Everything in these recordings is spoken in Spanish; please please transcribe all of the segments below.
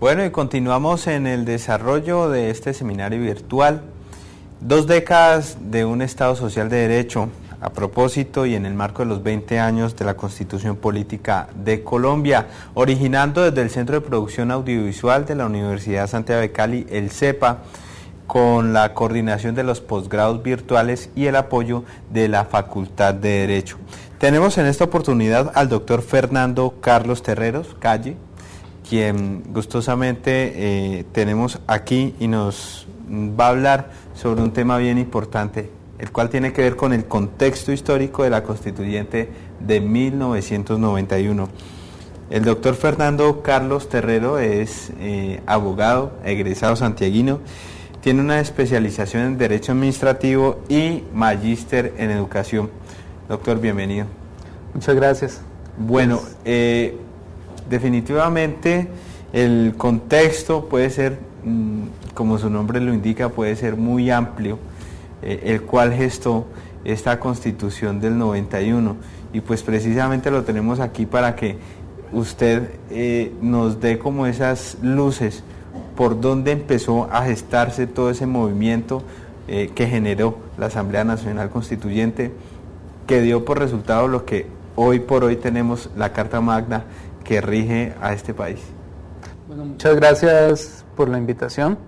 Bueno, y continuamos en el desarrollo de este seminario virtual. 2 décadas de un Estado social de derecho, a propósito y en el marco de los 20 años de la Constitución Política de Colombia, originando desde el Centro de Producción Audiovisual de la Universidad Santiago de Cali, el CEPA, con la coordinación de los posgrados virtuales y el apoyo de la Facultad de Derecho. Tenemos en esta oportunidad al doctor Fernando Carlos Terreros, Calle, quien gustosamente tenemos aquí y nos va a hablar sobre un tema bien importante, el cual tiene que ver con el contexto histórico de la Constituyente de 1991. El doctor Fernando Carlos Terrero es abogado, egresado santiaguino, tiene una especialización en Derecho Administrativo y magíster en Educación. Doctor, bienvenido. Muchas gracias. Bueno, definitivamente el contexto puede ser, como su nombre lo indica, puede ser muy amplio, el cual gestó esta Constitución del 91, y pues precisamente lo tenemos aquí para que usted nos dé como esas luces por dónde empezó a gestarse todo ese movimiento que generó la Asamblea Nacional Constituyente, que dio por resultado lo que hoy por hoy tenemos, la Carta Magna que rige a este país. Bueno, muchas gracias por la invitación,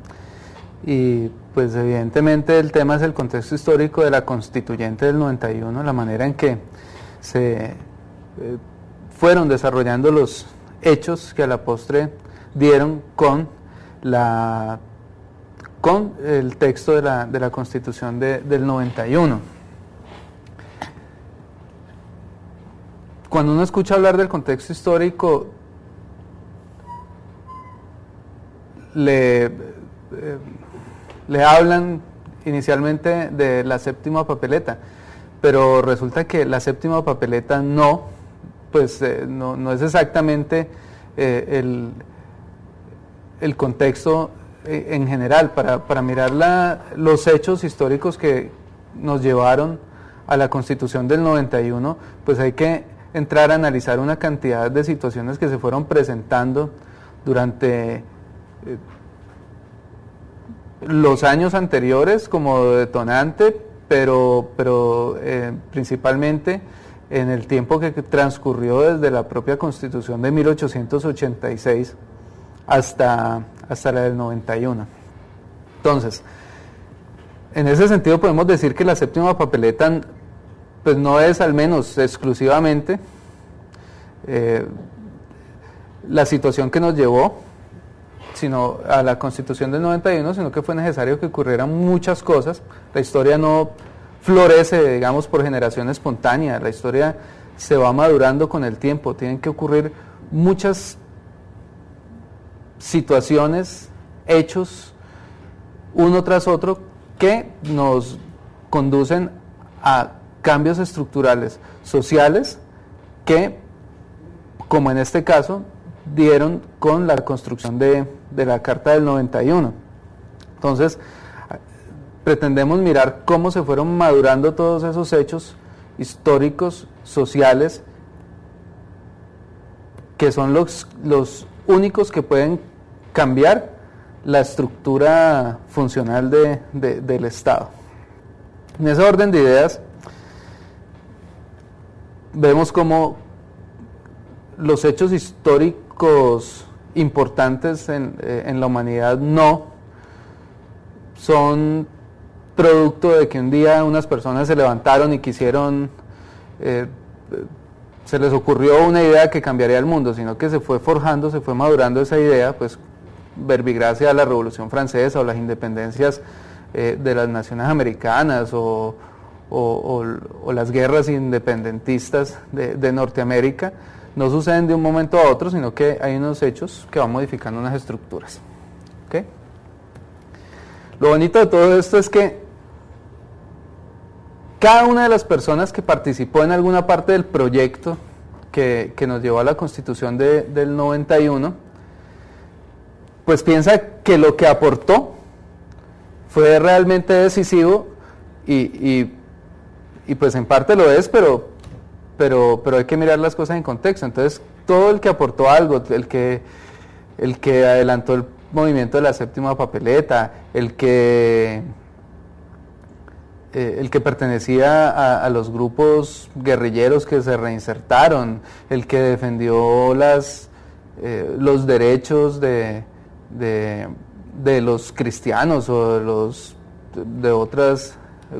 y pues evidentemente el tema es el contexto histórico de la Constituyente del 91, la manera en que se fueron desarrollando los hechos que a la postre dieron con el texto de la Constitución del 91. Cuando uno escucha hablar del contexto histórico, le hablan inicialmente de la séptima papeleta, pero resulta que la séptima papeleta no es exactamente el contexto en general. Para mirar los hechos históricos que nos llevaron a la Constitución del 91, pues hay que entrar a analizar una cantidad de situaciones que se fueron presentando durante los años anteriores como detonante, pero principalmente en el tiempo que transcurrió desde la propia Constitución de 1886 hasta la del 91. Entonces, en ese sentido podemos decir que la séptima papeleta pues no es, al menos exclusivamente, la situación que nos llevó sino a la Constitución del 91, sino que fue necesario que ocurrieran muchas cosas. La historia no florece, digamos, por generación espontánea, la historia se va madurando con el tiempo, tienen que ocurrir muchas situaciones, hechos, uno tras otro, que nos conducen a cambios estructurales, sociales, que, como en este caso, dieron con la construcción de la Carta del 91. Entonces, pretendemos mirar cómo se fueron madurando todos esos hechos históricos, sociales, que son los únicos que pueden cambiar la estructura funcional del Estado. En ese orden de ideas, vemos cómo los hechos históricos importantes en la humanidad no son producto de que un día unas personas se levantaron y quisieron, se les ocurrió una idea que cambiaría el mundo, sino que se fue forjando, se fue madurando esa idea, pues verbigracia a la Revolución Francesa o las independencias de las naciones americanas o las guerras independentistas de Norteamérica. No suceden de un momento a otro, sino que hay unos hechos que van modificando unas estructuras. ¿Okay? Lo bonito de todo esto es que cada una de las personas que participó en alguna parte del proyecto que nos llevó a la Constitución del 91, pues piensa que lo que aportó fue realmente decisivo y pues en parte lo es, pero hay que mirar las cosas en contexto. Entonces, todo el que aportó algo, el que el que adelantó el movimiento de la séptima papeleta, el que pertenecía a los grupos guerrilleros que se reinsertaron, el que defendió los derechos de los cristianos o de otros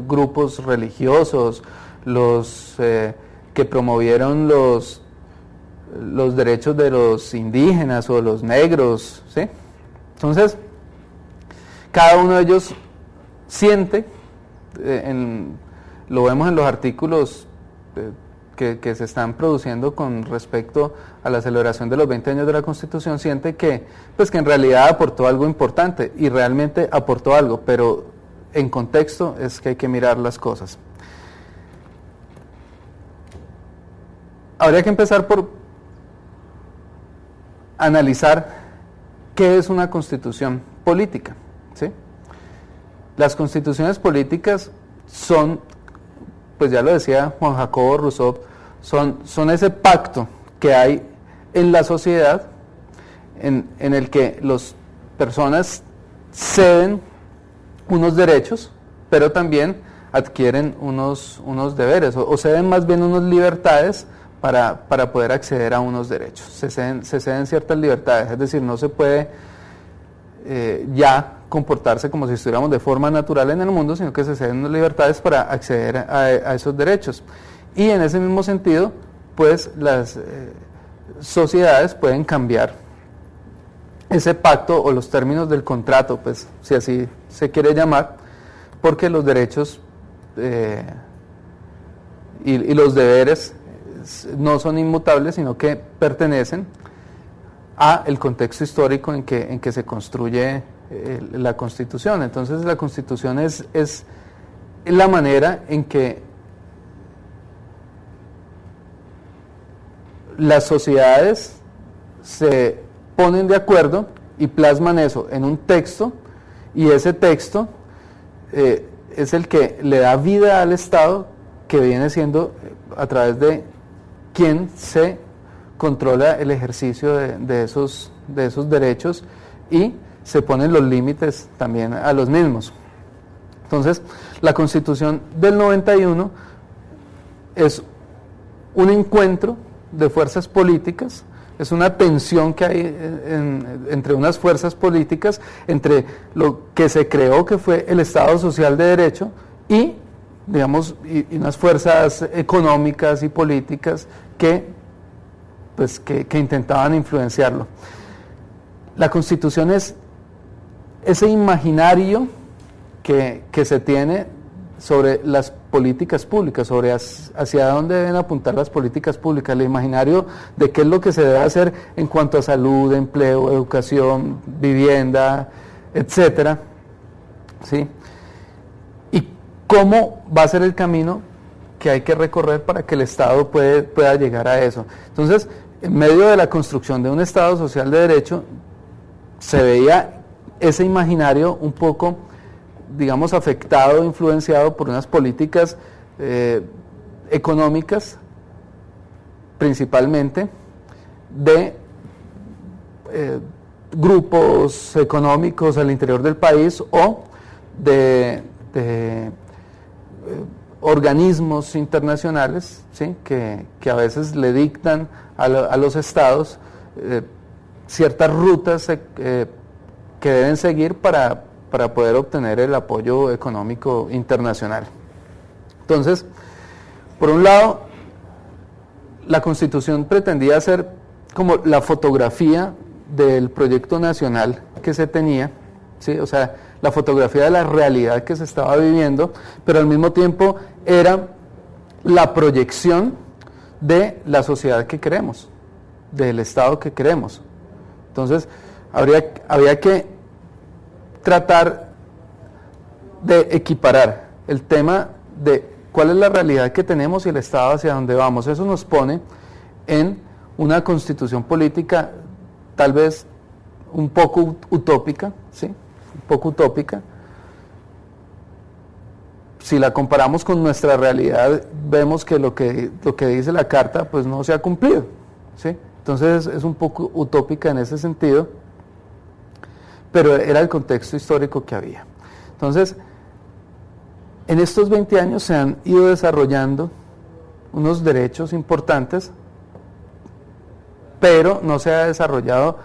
grupos religiosos, los que promovieron los derechos de los indígenas o los negros, ¿sí? Entonces, cada uno de ellos siente, lo vemos en los artículos que se están produciendo con respecto a la celebración de los 20 años de la Constitución, siente que en realidad aportó algo importante, y realmente aportó algo, pero en contexto es que hay que mirar las cosas. Habría que empezar por analizar qué es una constitución política, ¿sí? Las constituciones políticas son, pues ya lo decía Juan Jacobo Rousseau, son ese pacto que hay en la sociedad en el que las personas ceden unos derechos, pero también adquieren unos deberes, o ceden más bien unas libertades para poder acceder a unos derechos. Se ceden ciertas libertades, es decir, no se puede ya comportarse como si estuviéramos de forma natural en el mundo, sino que se ceden unas libertades para acceder a esos derechos. Y en ese mismo sentido, pues las sociedades pueden cambiar ese pacto o los términos del contrato, pues si así se quiere llamar, porque los derechos y los deberes no son inmutables, sino que pertenecen a el contexto histórico en que se construye la Constitución. Entonces la Constitución es la manera en que las sociedades se ponen de acuerdo y plasman eso en un texto, y ese texto es el que le da vida al Estado, que viene siendo a través de quien se controla el ejercicio de esos derechos, y se ponen los límites también a los mismos. Entonces, la Constitución del 91 es un encuentro de fuerzas políticas, es una tensión que hay entre unas fuerzas políticas, entre lo que se creó, que fue el Estado Social de Derecho, y digamos, y unas fuerzas económicas y políticas que intentaban influenciarlo. La Constitución es ese imaginario que se tiene sobre las políticas públicas, sobre hacia dónde deben apuntar las políticas públicas, el imaginario de qué es lo que se debe hacer en cuanto a salud, empleo, educación, vivienda, etcétera, ¿sí? Y cómo va a ser el camino que hay que recorrer para que el Estado pueda llegar a eso. Entonces, en medio de la construcción de un Estado social de derecho, se veía ese imaginario un poco, digamos, afectado, influenciado por unas políticas económicas, principalmente, de grupos económicos al interior del país, o de organismos internacionales, ¿sí? que a veces le dictan a los estados ciertas rutas que deben seguir para poder obtener el apoyo económico internacional. Entonces, por un lado, la Constitución pretendía ser como la fotografía del proyecto nacional que se tenía, ¿sí? O sea, la fotografía de la realidad que se estaba viviendo, pero al mismo tiempo era la proyección de la sociedad que queremos, del Estado que queremos. Entonces, había que tratar de equiparar el tema de cuál es la realidad que tenemos y el Estado hacia dónde vamos. Eso nos pone en una constitución política tal vez un poco utópica, ¿sí? Un poco utópica. Si la comparamos con nuestra realidad, vemos que lo que dice la Carta pues no se ha cumplido, ¿sí? Entonces es un poco utópica en ese sentido. pero era el contexto histórico que había. Entonces, en estos 20 años se han ido desarrollando unos derechos importantes, pero no se ha desarrollado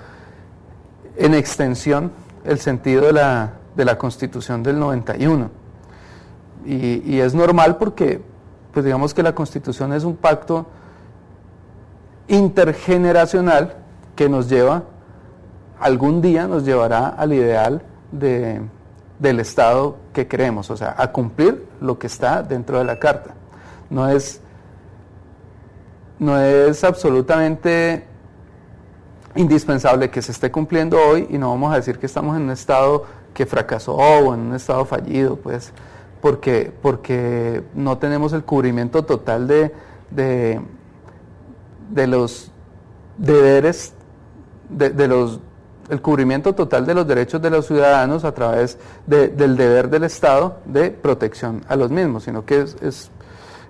en extensión el sentido de la Constitución del 91. Y es normal porque, pues digamos que la Constitución es un pacto intergeneracional que nos lleva, algún día nos llevará al ideal del Estado que queremos, o sea, a cumplir lo que está dentro de la Carta. No es absolutamente indispensable que se esté cumpliendo hoy, y no vamos a decir que estamos en un Estado que fracasó o en un Estado fallido, pues, porque no tenemos el cubrimiento total de los deberes, el cubrimiento total de los derechos de los ciudadanos a través del deber del Estado de protección a los mismos, sino que es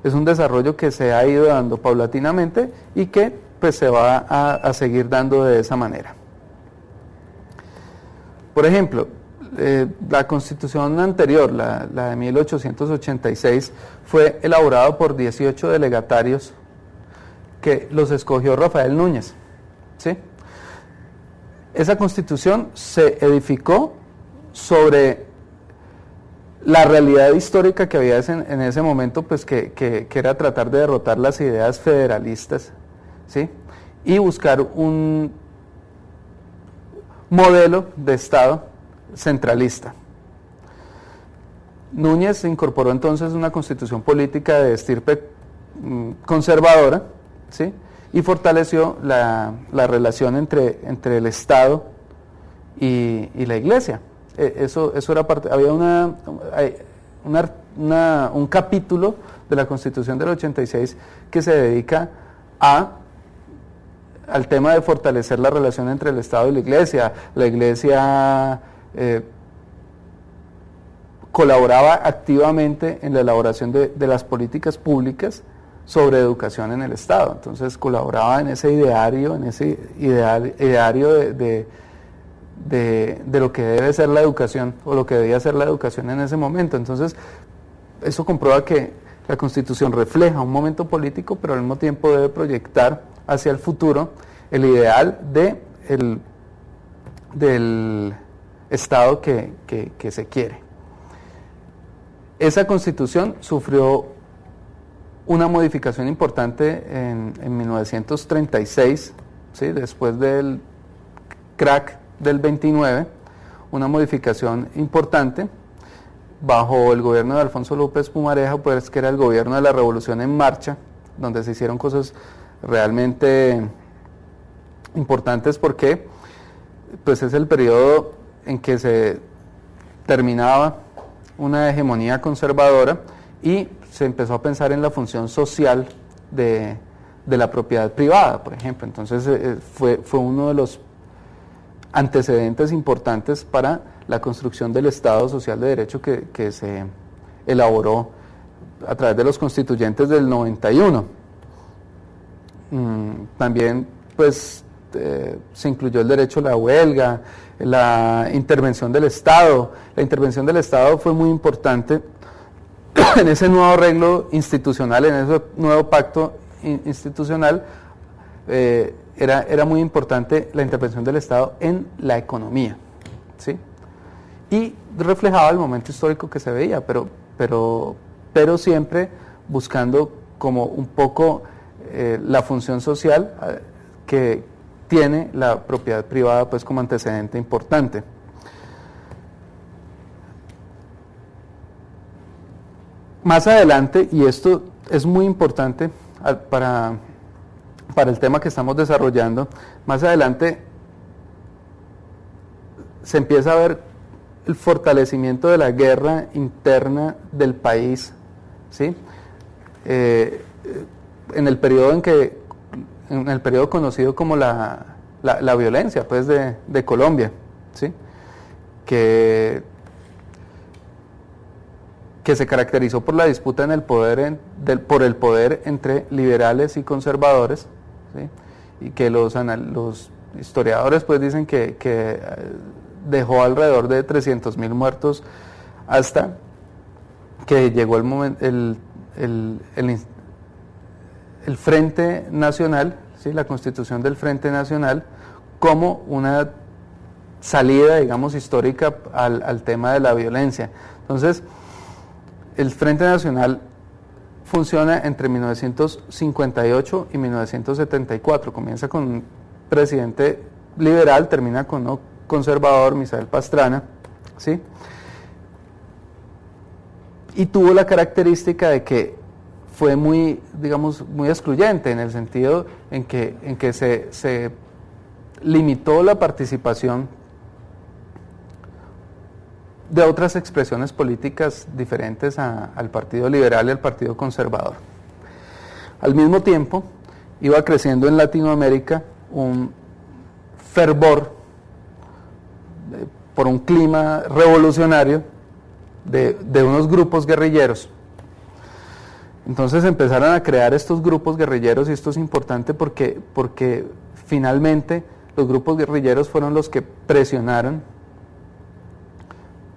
un desarrollo que se ha ido dando paulatinamente y que pues se va a seguir dando de esa manera. Por ejemplo, la Constitución anterior, la de 1886, fue elaborada por 18 delegatarios que los escogió Rafael Núñez, ¿sí? Esa Constitución se edificó sobre la realidad histórica que había en ese momento, pues que era tratar de derrotar las ideas federalistas, ¿sí? Y buscar un modelo de Estado centralista. Núñez incorporó entonces una constitución política de estirpe conservadora, ¿sí? Y fortaleció la relación entre el Estado y la Iglesia. Eso era parte, había un capítulo de la Constitución del 86 que se dedica al tema de fortalecer la relación entre el Estado y la Iglesia. La Iglesia colaboraba activamente en la elaboración de las políticas públicas sobre educación en el Estado. Entonces colaboraba en ese ideario, de lo que debe ser la educación, o lo que debía ser la educación en ese momento. Entonces, eso comprueba que la Constitución refleja un momento político, pero al mismo tiempo debe proyectar hacia el futuro el ideal del Estado que se quiere. Esa Constitución sufrió una modificación importante en 1936, ¿sí? Después del crack del 29, una modificación importante bajo el gobierno de Alfonso López Pumarejo, pues que era el gobierno de la Revolución en Marcha, donde se hicieron cosas realmente importantes porque pues es el periodo en que se terminaba una hegemonía conservadora y se empezó a pensar en la función social de la propiedad privada, por ejemplo. Entonces fue uno de los antecedentes importantes para la construcción del Estado Social de Derecho que se elaboró a través de los constituyentes del 91. También pues se incluyó el derecho a la huelga, la intervención del Estado. La intervención del Estado fue muy importante en ese nuevo arreglo institucional, en ese nuevo pacto institucional. Era muy importante la intervención del Estado en la economía, ¿sí? Y reflejaba el momento histórico que se veía, pero siempre buscando como un poco la función social que tiene la propiedad privada, pues como antecedente importante. Más adelante, y esto es muy importante para el tema que estamos desarrollando, más adelante se empieza a ver el fortalecimiento de la guerra interna del país, ¿sí? En el periodo conocido como la violencia, pues, de Colombia, ¿sí? Que se caracterizó por la disputa en el poder por el poder entre liberales y conservadores, ¿sí? Y que los historiadores pues dicen que dejó alrededor de 300.000 muertos hasta que llegó el momento, el Frente Nacional, ¿sí? La constitución del Frente Nacional, como una salida, digamos, histórica al tema de la violencia. Entonces, el Frente Nacional funciona entre 1958 y 1974. Comienza con un presidente liberal, termina con uno conservador, Misael Pastrana, ¿sí? Y tuvo la característica de que fue muy, digamos, muy excluyente, en el sentido en que se limitó la participación de otras expresiones políticas diferentes al Partido Liberal y al Partido Conservador. Al mismo tiempo, iba creciendo en Latinoamérica un fervor por un clima revolucionario de unos grupos guerrilleros. Entonces empezaron a crear estos grupos guerrilleros, y esto es importante porque finalmente los grupos guerrilleros fueron los que presionaron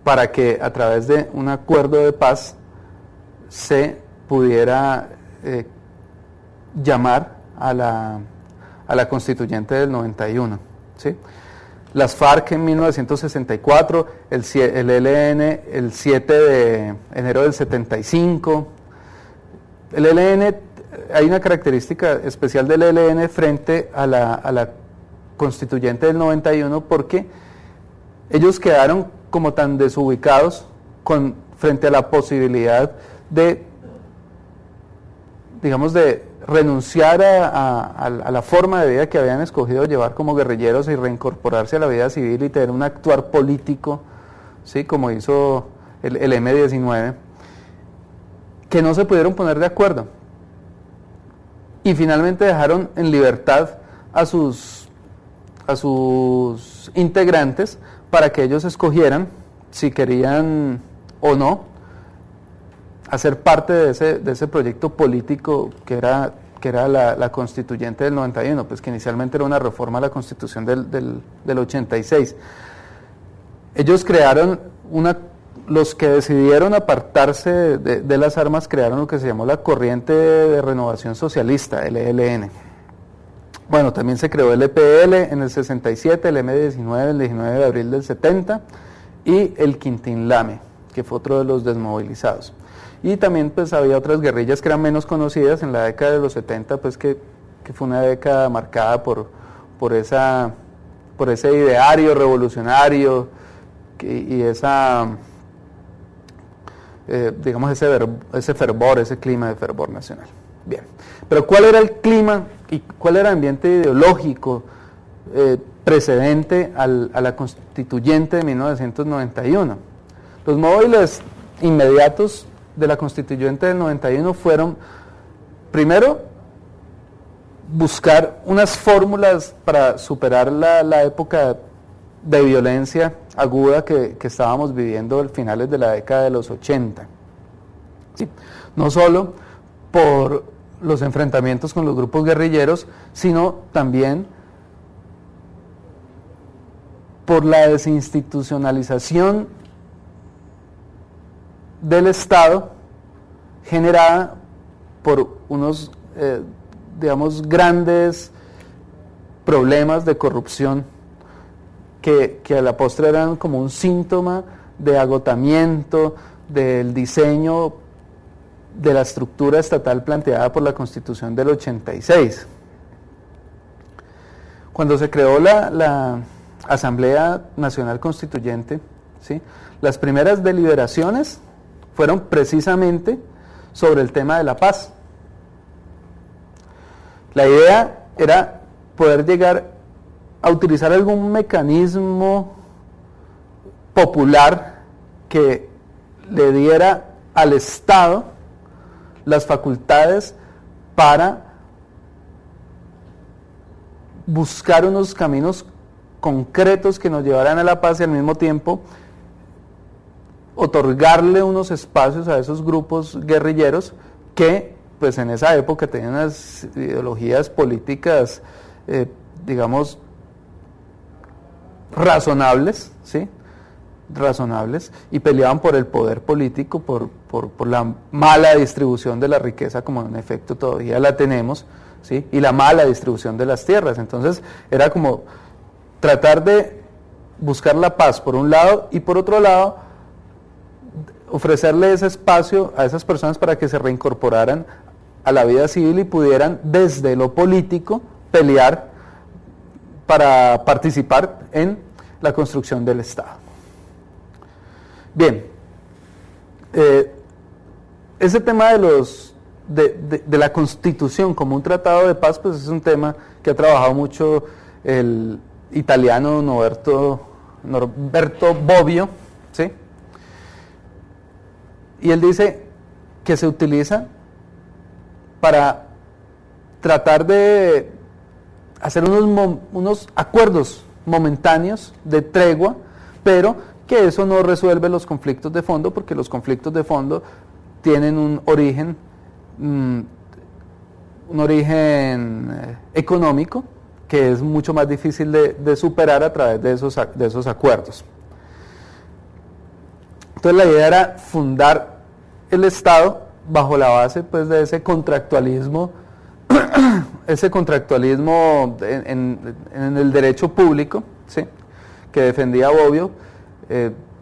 para que a través de un acuerdo de paz se pudiera llamar a la constituyente del 91, ¿sí? Las FARC en 1964, el ELN el 7 de enero del 75. El ELN, hay una característica especial del ELN frente a la constituyente del 91, porque ellos quedaron como tan desubicados frente a la posibilidad de, digamos, de renunciar a la forma de vida que habían escogido llevar como guerrilleros y reincorporarse a la vida civil y tener un actuar político, ¿sí? Como hizo el M-19, que no se pudieron poner de acuerdo. Y finalmente dejaron en libertad a sus integrantes para que ellos escogieran si querían o no hacer parte de ese proyecto político que era la constituyente del 91, pues que inicialmente era una reforma a la constitución del 86. Ellos crearon los que decidieron apartarse de las armas, crearon lo que se llamó la Corriente de Renovación Socialista, el ELN. Bueno, también se creó el EPL en el 67, el M-19 el 19 de abril del 70, y el Quintín Lame, que fue otro de los desmovilizados. Y también pues había otras guerrillas que eran menos conocidas en la década de los 70, pues que fue una década marcada por ese ideario revolucionario y esa, digamos, ese fervor, ese clima de fervor nacional. Bien, pero ¿cuál era el clima y cuál era el ambiente ideológico precedente a la constituyente de 1991? Los móviles inmediatos de la constituyente del 91 fueron, primero, buscar unas fórmulas para superar la época de violencia aguda que estábamos viviendo a finales de la década de los 80. ¿Sí? No solo por los enfrentamientos con los grupos guerrilleros, sino también por la desinstitucionalización del Estado generada por unos, digamos, grandes problemas de corrupción que a la postre eran como un síntoma de agotamiento del diseño de la estructura estatal planteada por la Constitución del 86. Cuando se creó la Asamblea Nacional Constituyente, ¿sí?, las primeras deliberaciones fueron precisamente sobre el tema de la paz. La idea era poder llegar a utilizar algún mecanismo popular que le diera al Estado las facultades para buscar unos caminos concretos que nos llevaran a la paz y al mismo tiempo otorgarle unos espacios a esos grupos guerrilleros que pues en esa época tenían unas ideologías políticas digamos razonables, ¿sí? Razonables, y peleaban por el poder político, por la mala distribución de la riqueza, como en efecto todavía la tenemos, ¿sí? Y la mala distribución de las tierras. Entonces era como tratar de buscar la paz por un lado, y por otro lado ofrecerle ese espacio a esas personas para que se reincorporaran a la vida civil y pudieran desde lo político pelear para participar en la construcción del Estado. Bien, ese tema de la Constitución como un tratado de paz, pues es un tema que ha trabajado mucho el italiano Norberto Bobbio, ¿sí? Y él dice que se utiliza para tratar de hacer unos acuerdos momentáneos de tregua, pero que eso no resuelve los conflictos de fondo, porque los conflictos de fondo tienen un origen económico que es mucho más difícil de superar a través de esos acuerdos. Entonces la idea era fundar el Estado bajo la base, pues, de ese contractualismo en el derecho público, ¿sí?, que defendía Bobbio.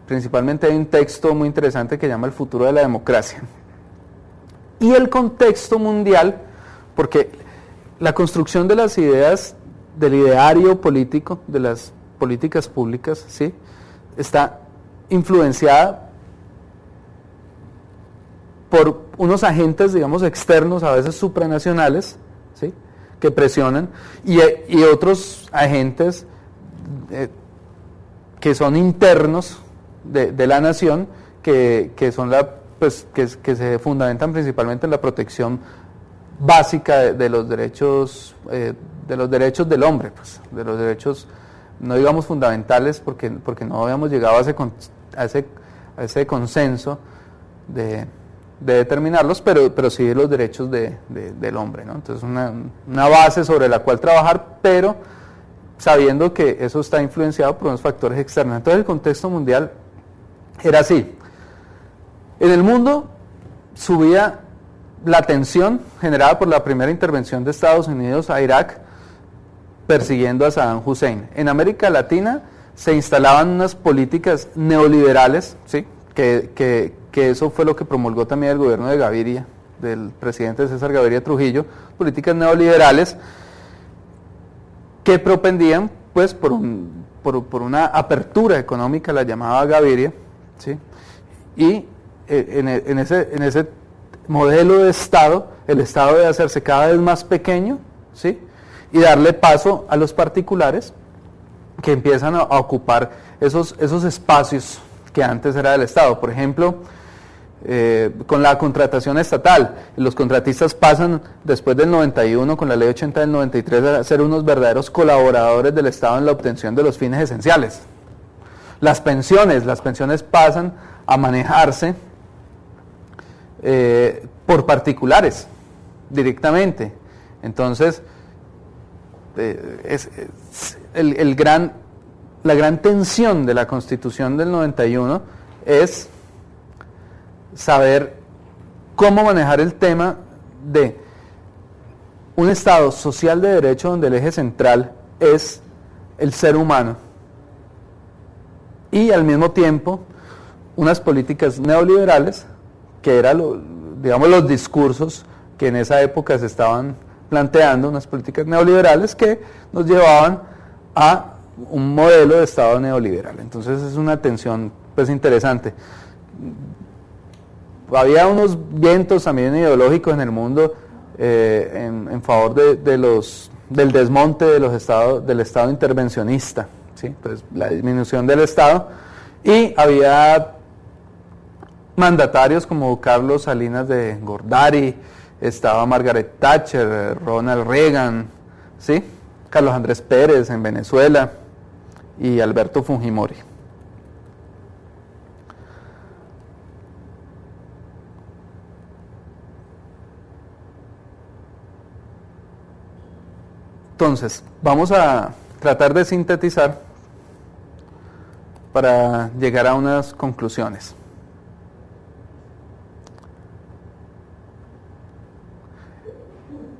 Principalmente hay un texto muy interesante que llama El futuro de la democracia. Y el contexto mundial, porque la construcción de las ideas, del ideario político, de las políticas públicas, ¿sí?, está influenciada por unos agentes, digamos, externos, a veces supranacionales, ¿sí?, que presionan, y otros agentes que son internos de la nación, que son que se fundamentan principalmente en la protección básica de los derechos del hombre, pues, de los derechos, no digamos fundamentales, porque no habíamos llegado a ese consenso de determinarlos, pero sí de los derechos del hombre, ¿no? Entonces una base sobre la cual trabajar, pero sabiendo que eso está influenciado por unos factores externos. Entonces el contexto mundial era así. En el mundo subía la tensión generada por la primera intervención de Estados Unidos a Irak, persiguiendo a Saddam Hussein. En América Latina se instalaban unas políticas neoliberales, ¿sí?, que eso fue lo que promulgó también el gobierno de Gaviria, del presidente César Gaviria Trujillo, políticas neoliberales que propendían, pues, por una apertura económica, la llamaba Gaviria, ¿sí?, y en ese modelo de Estado, el Estado debe hacerse cada vez más pequeño, ¿sí?, y darle paso a los particulares que empiezan a ocupar esos espacios que antes era del Estado. Por ejemplo, con la contratación estatal, los contratistas pasan después del 91, con la ley 80 del 93, a ser unos verdaderos colaboradores del Estado en la obtención de los fines esenciales. Las pensiones pasan a manejarse por particulares directamente. Entonces, la gran tensión de la Constitución del 91 es saber cómo manejar el tema de un Estado social de derecho donde el eje central es el ser humano, y al mismo tiempo unas políticas neoliberales, que eran, digamos, los discursos que en esa época se estaban planteando, unas políticas neoliberales que nos llevaban a un modelo de Estado neoliberal. Entonces es una tensión, pues, interesante. Había unos vientos también ideológicos en el mundo en favor del desmonte del Estado intervencionista, ¿sí?, pues la disminución del Estado, y había mandatarios como Carlos Salinas de Gortari, estaba Margaret Thatcher, Ronald Reagan, ¿sí?, Carlos Andrés Pérez en Venezuela y Alberto Fujimori. Entonces, vamos a tratar de sintetizar para llegar a unas conclusiones.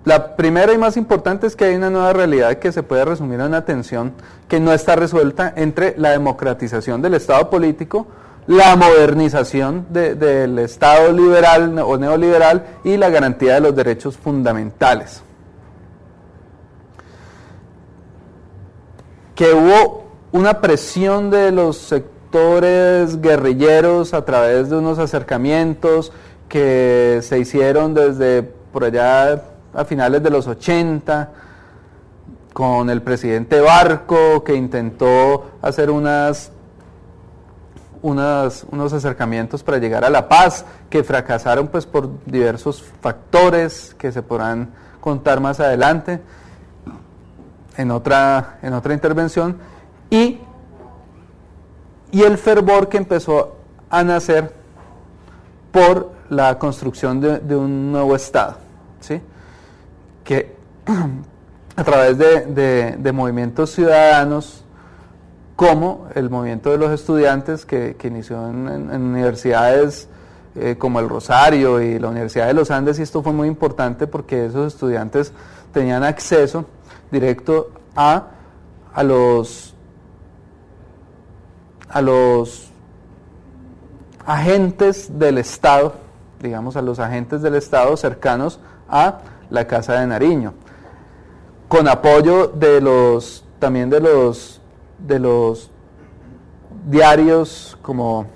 La primera y más importante es que hay una nueva realidad que se puede resumir en una tensión que no está resuelta entre la democratización del Estado político, la modernización del Estado liberal o neoliberal y la garantía de los derechos fundamentales. Que hubo una presión de los sectores guerrilleros a través de unos acercamientos que se hicieron desde por allá a finales de los 80, con el presidente Barco, que intentó hacer unos acercamientos para llegar a la paz, que fracasaron pues por diversos factores que se podrán contar más adelante en otra intervención, y el fervor que empezó a nacer por la construcción de un nuevo Estado, ¿sí? Que a través de movimientos ciudadanos, como el movimiento de los estudiantes que inició en universidades como el Rosario y la Universidad de los Andes, y esto fue muy importante porque esos estudiantes tenían acceso directo a los agentes del Estado, digamos a los agentes del Estado cercanos a la Casa de Nariño, con apoyo también de los diarios como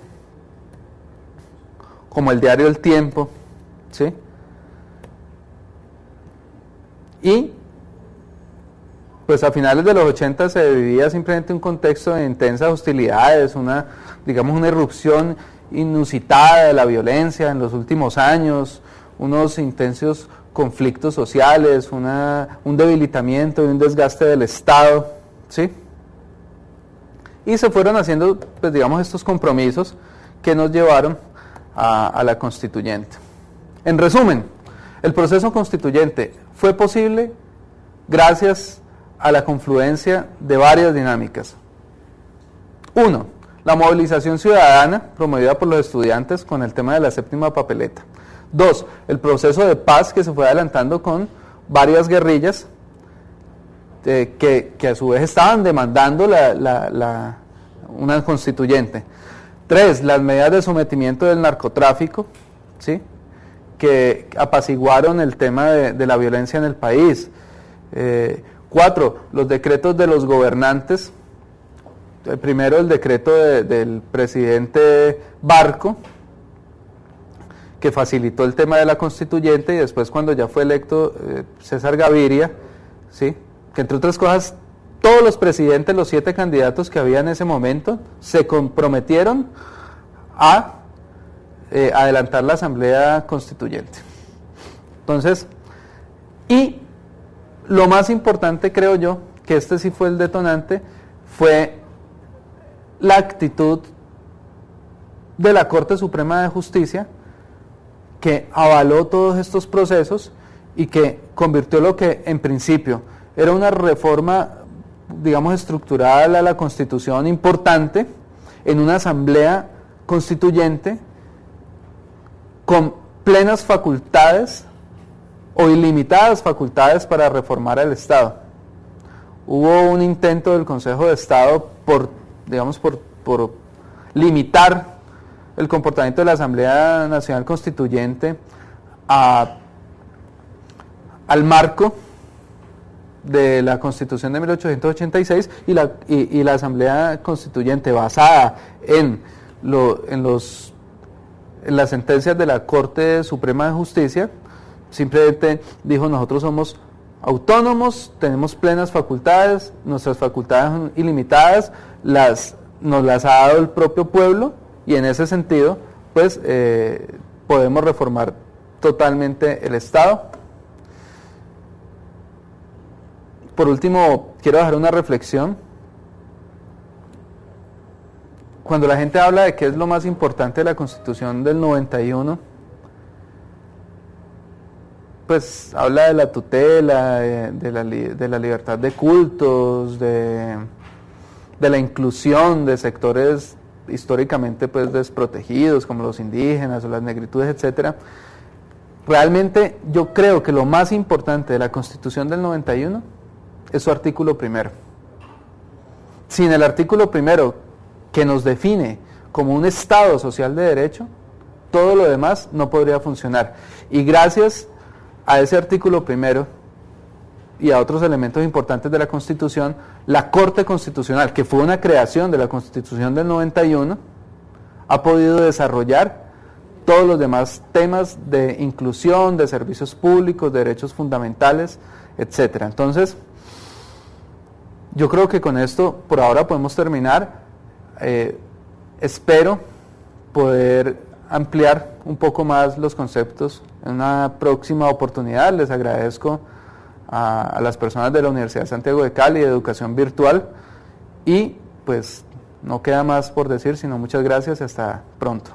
el diario El Tiempo, ¿sí? Y pues a finales de los 80 se vivía simplemente un contexto de intensas hostilidades, una irrupción inusitada de la violencia en los últimos años, unos intensos conflictos sociales, un debilitamiento y un desgaste del Estado, ¿sí? Y se fueron haciendo, pues estos compromisos que nos llevaron a la constituyente. En resumen, el proceso constituyente fue posible gracias a la confluencia de varias dinámicas. 1. La movilización ciudadana promovida por los estudiantes con el tema de la séptima papeleta. 2. El proceso de paz que se fue adelantando con varias guerrillas que a su vez estaban demandando una constituyente. 3. Las medidas de sometimiento del narcotráfico, ¿sí? Que apaciguaron el tema de la violencia en el país. 4. Los decretos de los gobernantes. Primero el decreto del presidente Barco, que facilitó el tema de la constituyente, y después cuando ya fue electo César Gaviria, ¿sí? Que entre otras cosas todos los presidentes, los 7 candidatos que había en ese momento, se comprometieron a adelantar la asamblea constituyente. Entonces, y lo más importante, creo yo, que este sí fue el detonante, fue la actitud de la Corte Suprema de Justicia, que avaló todos estos procesos y que convirtió lo que en principio era una reforma, estructural a la Constitución importante, en una asamblea constituyente con plenas facultades o ilimitadas facultades para reformar el Estado. Hubo un intento del Consejo de Estado por limitar el comportamiento de la Asamblea Nacional Constituyente al marco de la Constitución de 1886 y la Asamblea Constituyente, basada en las sentencias de la Corte Suprema de Justicia, simplemente dijo: nosotros somos autónomos, tenemos plenas facultades, nuestras facultades son ilimitadas, nos las ha dado el propio pueblo, y en ese sentido pues podemos reformar totalmente el Estado. Por último, quiero dejar una reflexión. Cuando la gente habla de qué es lo más importante de la Constitución del 91, pues habla de la tutela, de la libertad de cultos, de de la inclusión de sectores históricamente pues desprotegidos, como los indígenas o las negritudes, etcétera. Realmente yo creo que lo más importante de la Constitución del 91 es su artículo primero. Sin el artículo primero, que nos define como un Estado social de derecho, todo lo demás no podría funcionar. Y gracias a ese artículo primero y a otros elementos importantes de la Constitución, la Corte Constitucional, que fue una creación de la Constitución del 91, ha podido desarrollar todos los demás temas de inclusión, de servicios públicos, de derechos fundamentales, etcétera. Entonces, yo creo que con esto por ahora podemos terminar. Espero poder ampliar un poco más los conceptos en una próxima oportunidad. Les agradezco a las personas de la Universidad de Santiago de Cali de Educación Virtual y pues no queda más por decir, sino muchas gracias y hasta pronto.